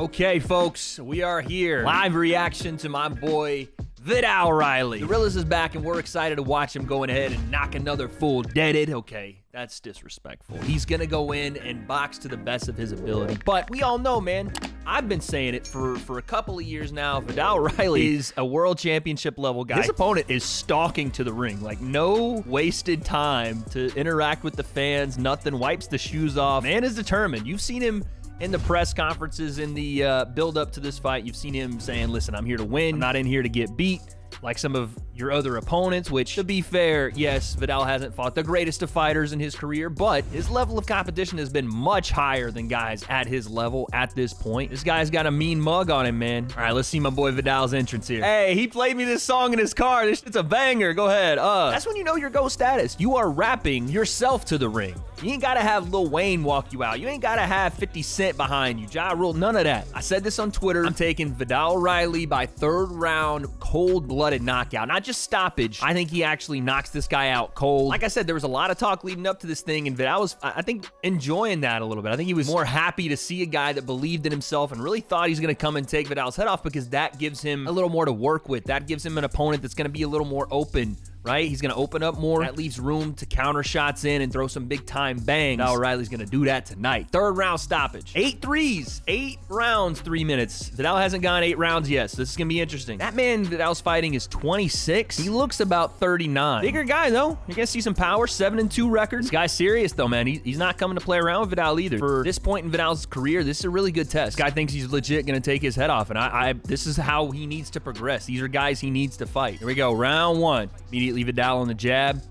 Okay, folks, we are here. Live reaction to my boy, Viddal Riley. The Realist is back, and we're excited to watch him going ahead and knock another full deaded. Okay, that's disrespectful. He's gonna go in and box to the best of his ability. But we all know, man, I've been saying it for a couple of years now. Viddal Riley is a world championship level guy. His opponent is stalking to the ring. Like, no wasted time to interact with the fans, nothing. Wipes the shoes off. Man is determined. You've seen him in the press conferences, in the build-up to this fight. You've seen him saying, listen, I'm here to win. I'm not in here to get beat like some of your other opponents, which, to be fair, yes, Viddal hasn't fought the greatest of fighters in his career, but his level of competition has been much higher than guys at his level at this point. This guy's got a mean mug on him, man. All right, let's see my boy Viddal's entrance here. Hey, he played me this song in his car. This shit's a banger. Go ahead. That's when you know your GOAT status. You are rapping yourself to the ring. You ain't gotta have Lil Wayne walk you out. You ain't gotta have 50 Cent behind you. Ja Rule, none of that. I said this on Twitter. I'm taking Viddal Riley by third round, cold-blooded knockout. Not just stoppage. I think he actually knocks this guy out cold. Like I said, there was a lot of talk leading up to this thing, and Viddal was, I think, enjoying that a little bit. I think he was more happy to see a guy that believed in himself and really thought he's gonna come and take Viddal's head off, because that gives him a little more to work with. That gives him an opponent that's gonna be a little more open, right? He's gonna open up more. That leaves room to counter shots in and throw some big time bangs. Now Riley's gonna do that tonight. Third round stoppage. 8 threes, 8 rounds, 3 minutes. Viddal hasn't gone 8 rounds yet, so this is gonna be interesting. That man Viddal's fighting is 26. He looks about 39. Bigger guy though. You're gonna see some power. 7-2 record. This guy's serious though, man. He's not coming to play around with Viddal either. For this point in Viddal's career, this is a really good test. This guy thinks he's legit gonna take his head off, and this is how he needs to progress. These are guys he needs to fight. Here we go, round 1. Immediately Viddal on the jab.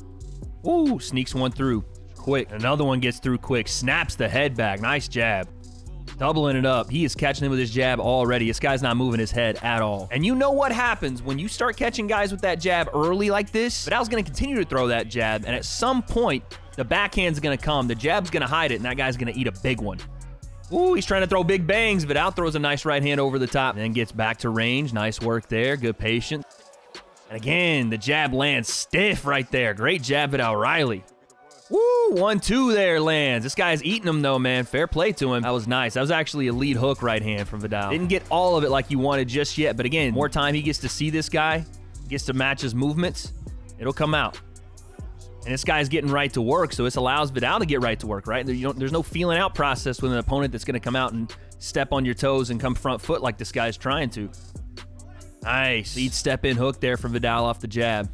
Ooh, sneaks one through quick. Another one gets through quick. Snaps the head back. Nice jab. Doubling it up. He is catching him with his jab already. This guy's not moving his head at all. And you know what happens when you start catching guys with that jab early like this? Viddal's going to continue to throw that jab, and at some point, the backhand's going to come. The jab's going to hide it, and that guy's going to eat a big one. Ooh, he's trying to throw big bangs. Viddal throws a nice right hand over the top, and then gets back to range. Nice work there. Good patience. And again, the jab lands stiff right there. Great jab, Viddal Riley. Woo, 1-2 there lands. This guy's eating them though, man. Fair play to him. That was nice. That was actually a lead hook right hand from Viddal. Didn't get all of it like you wanted just yet, but again, more time he gets to see this guy, gets to match his movements, it'll come out. And this guy's getting right to work, so this allows Viddal to get right to work, right? There's no feeling out process with an opponent that's gonna come out and step on your toes and come front foot like this guy's trying to. Nice. Lead step in hook there from Viddal off the jab.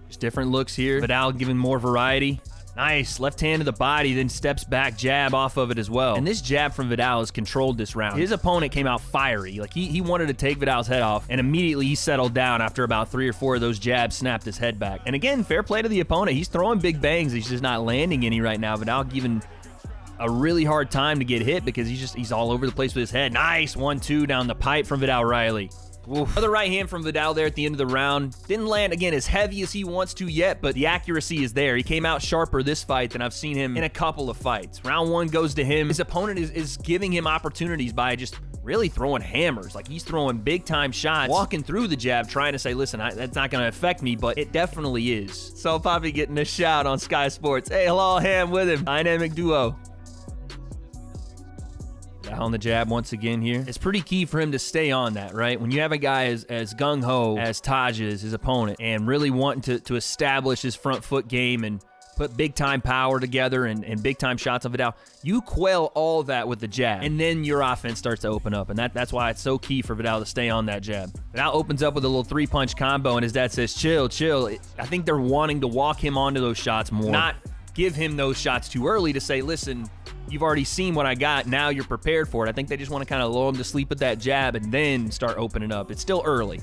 Just different looks here. Viddal giving more variety. Nice. Left hand to the body, then steps back, jab off of it as well. And this jab from Viddal has controlled this round. His opponent came out fiery. Like, he wanted to take Viddal's head off, and immediately he settled down after about 3 or 4 of those jabs snapped his head back. And again, fair play to the opponent. He's throwing big bangs. He's just not landing any right now. Viddal giving a really hard time to get hit because he's all over the place with his head. Nice 1-2 down the pipe from Viddal Riley. Oof. Another right hand from Viddal there at the end of the round. Didn't land, again, as heavy as he wants to yet, but the accuracy is there. He came out sharper this fight than I've seen him in a couple of fights. Round 1 goes to him. His opponent is giving him opportunities by just really throwing hammers. Like, he's throwing big-time shots, walking through the jab, trying to say, listen, that's not going to affect me, but it definitely is. So Poppy getting a shout on Sky Sports. Hey, hello, Ham with him. Dynamic duo. On the jab once again here. It's pretty key for him to stay on that, right? When you have a guy as gung-ho as Taj is, his opponent, and really wanting to establish his front foot game and put big-time power together and big-time shots on Viddal, you quell all that with the jab, and then your offense starts to open up, and that's why it's so key for Viddal to stay on that jab. Viddal opens up with a little 3-punch combo, and his dad says, chill, chill. I think they're wanting to walk him onto those shots more, not give him those shots too early to say, listen, you've already seen what I got, now you're prepared for it. I think they just want to kind of lull him to sleep with that jab and then start opening up. It's still early.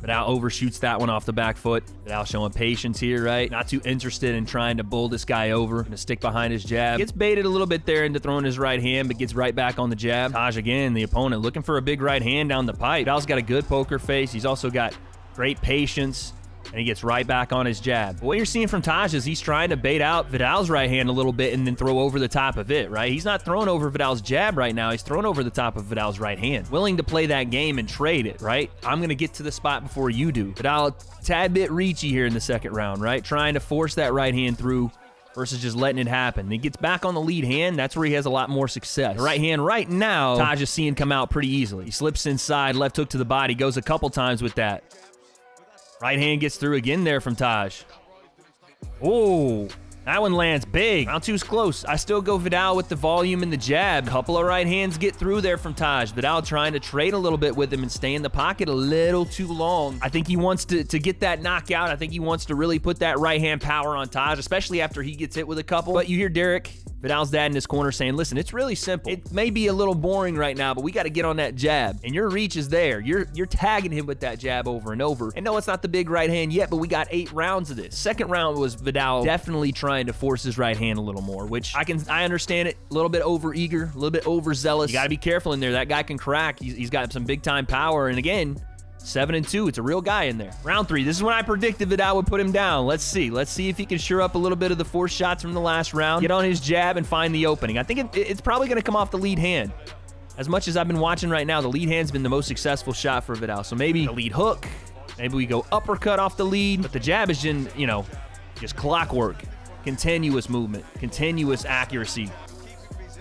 Viddal overshoots that one off the back foot. Viddal showing patience here, right? Not too interested in trying to bull this guy over. Gonna stick behind his jab. Gets baited a little bit there into throwing his right hand, but gets right back on the jab. Taj again, the opponent, looking for a big right hand down the pipe. Viddal's got a good poker face. He's also got great patience, and he gets right back on his jab. But what you're seeing from Taj is he's trying to bait out Viddal's right hand a little bit and then throw over the top of it, right? He's not throwing over Viddal's jab right now. He's throwing over the top of Viddal's right hand. Willing to play that game and trade it, right? I'm going to get to the spot before you do. Viddal, tad bit reachy here in the second round, right? Trying to force that right hand through versus just letting it happen. And he gets back on the lead hand. That's where he has a lot more success. The right hand right now, Taj is seeing come out pretty easily. He slips inside, left hook to the body, goes a couple times with that. Right hand gets through again there from Taj. Oh, that one lands big. Round 2's close. I still go Viddal with the volume and the jab. Couple of right hands get through there from Taj. Viddal trying to trade a little bit with him and stay in the pocket a little too long. I think he wants to get that knockout. I think he wants to really put that right hand power on Taj, especially after he gets hit with a couple. But you hear Derek, Viddal's dad, in his corner saying, listen, it's really simple. It may be a little boring right now, but we got to get on that jab. And your reach is there. You're tagging him with that jab over and over. And no, it's not the big right hand yet, but we got 8 rounds of this. Second round was Viddal definitely trying to force his right hand a little more, which I understand it. A little bit overeager, a little bit overzealous. You got to be careful in there. That guy can crack. He's got some big time power. And again, 7-2. It's a real guy in there. Round 3. This is when I predicted Viddal would put him down. Let's see. Let's see if he can shore up a little bit of the forced shots from the last round. Get on his jab and find the opening. I think it's probably going to come off the lead hand. As much as I've been watching right now, the lead hand's been the most successful shot for Viddal. So maybe the lead hook. Maybe we go uppercut off the lead. But the jab is just clockwork. Continuous movement. Continuous accuracy.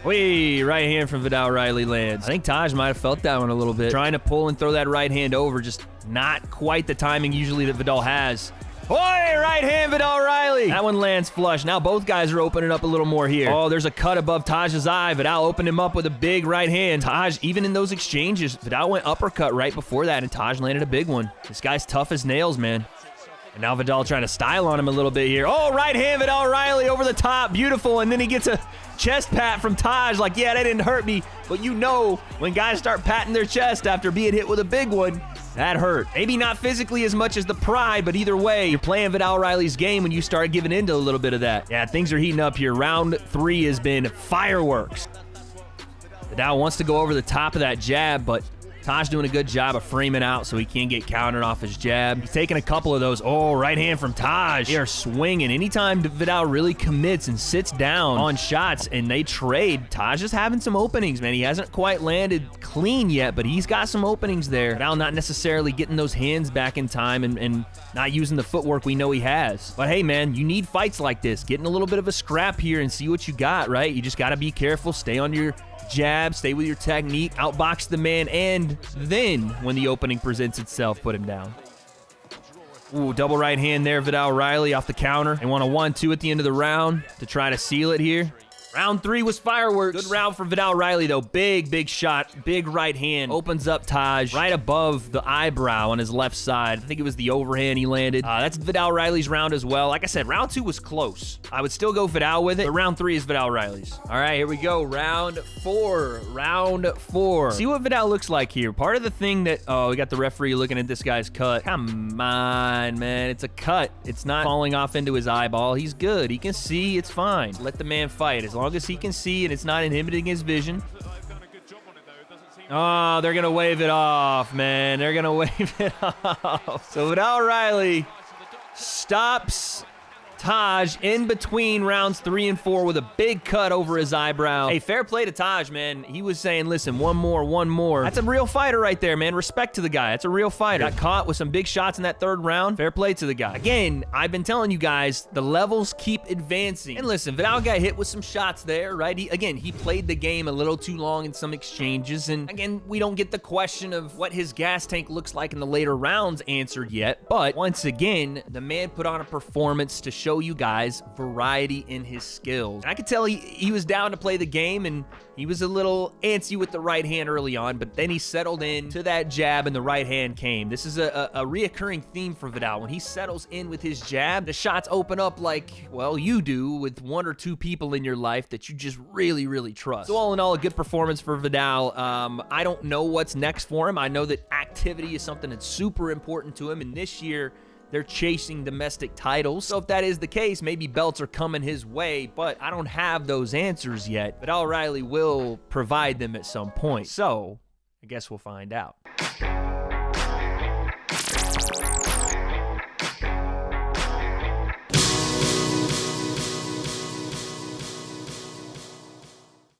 Whee, right hand from Viddal Riley lands. I think Taj might have felt that one a little bit. Trying to pull and throw that right hand over, just not quite the timing usually that Viddal has. Boy, right hand, Viddal Riley. That one lands flush. Now both guys are opening up a little more here. Oh, there's a cut above Taj's eye. Viddal opened him up with a big right hand. Taj, even in those exchanges, Viddal went uppercut right before that, and Taj landed a big one. This guy's tough as nails, man. And now Viddal trying to style on him a little bit here. Oh, right hand, Viddal Riley over the top. Beautiful. And then he gets a chest pat from Taj. Like, yeah, that didn't hurt me. But you know, when guys start patting their chest after being hit with a big one, that hurt. Maybe not physically as much as the pride, but either way, you're playing Viddal Riley's game when you start giving into a little bit of that. Yeah, things are heating up here. Round 3 has been fireworks. Viddal wants to go over the top of that jab, but Taj doing a good job of framing out so he can't get countered off his jab. He's taking a couple of those. Oh, right hand from Taj. They are swinging. Anytime Viddal really commits and sits down on shots and they trade, Taj is having some openings, man. He hasn't quite landed clean yet, but he's got some openings there. Viddal not necessarily getting those hands back in time and not using the footwork we know he has. But hey, man, you need fights like this. Getting a little bit of a scrap here and see what you got, right? You just got to be careful. Stay on your jab, stay with your technique, outbox the man, and then when the opening presents itself, put him down. Ooh, double right hand there, Viddal Riley off the counter. They want a 1-2 at the end of the round to try to seal it here. Round 3 was fireworks. Good round for Viddal Riley, though. Big shot. Big right hand. Opens up Taj right above the eyebrow on his left side. I think it was the overhand he landed. That's Viddal Riley's round as well. Like I said, round 2 was close. I would still go Viddal with it, but round 3 is Viddal Riley's. All right, here we go. Round 4. Round 4. See what Viddal looks like here. Part of the thing that... Oh, we got the referee looking at this guy's cut. Come on, man. It's a cut. It's not falling off into his eyeball. He's good. He can see. It's fine. Let the man fight. As long as he can see and it's not inhibiting his vision. Oh, they're going to wave it off, man. They're going to wave it off. So Viddal Riley stops Taj in between rounds 3 and 4 with a big cut over his eyebrow. Hey, fair play to Taj, man. He was saying, listen, one more. That's a real fighter right there, man. Respect to the guy. That's a real fighter. Got caught with some big shots in that 3rd round. Fair play to the guy. Again, I've been telling you guys, the levels keep advancing. And listen, Viddal got hit with some shots there, right? He played the game a little too long in some exchanges. And again, we don't get the question of what his gas tank looks like in the later rounds answered yet. But once again, the man put on a performance to show you guys variety in his skills. And I could tell he was down to play the game, and he was a little antsy with the right hand early on, but then he settled in to that jab and the right hand came. This is a reoccurring theme for Viddal. When he settles in with his jab, the shots open up like, well, you do with 1 or 2 people in your life that you just really trust. So all in all, a good performance for Viddal. I don't know what's next for him. I know that activity is something that's super important to him, and this year they're chasing domestic titles. So if that is the case, maybe belts are coming his way, but I don't have those answers yet. But Viddal Riley will provide them at some point. So I guess we'll find out.